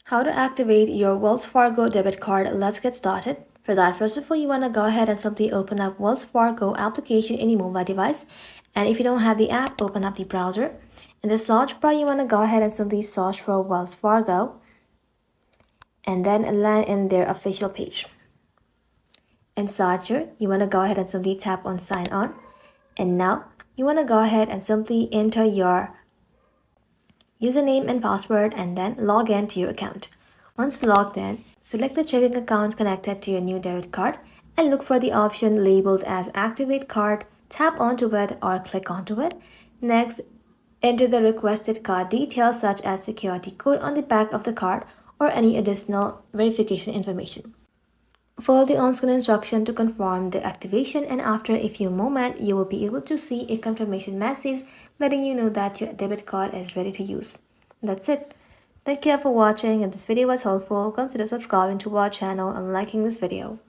How to activate your Wells Fargo debit card. Let's get started. For that, first of all, you want to go ahead and simply open up Wells Fargo application in your mobile device. And if you don't have the app, open up the browser. In the search bar, you want to go ahead and simply search for Wells Fargo and then land in their official page. Inside here, you want to go ahead and simply tap on sign on. And now you want to go ahead and simply enter your username and password and then log in to your account. Once logged in, select the checking account connected to your new debit card and look for the option labeled as Activate Card. Tap onto it or click onto it. Next, enter the requested card details such as security code on the back of the card or any additional verification information. Follow the on-screen instruction to confirm the activation, and after a few moments, you will be able to see a confirmation message letting you know that your debit card is ready to use. That's it. Thank you for watching. If this video was helpful, consider subscribing to our channel and liking this video.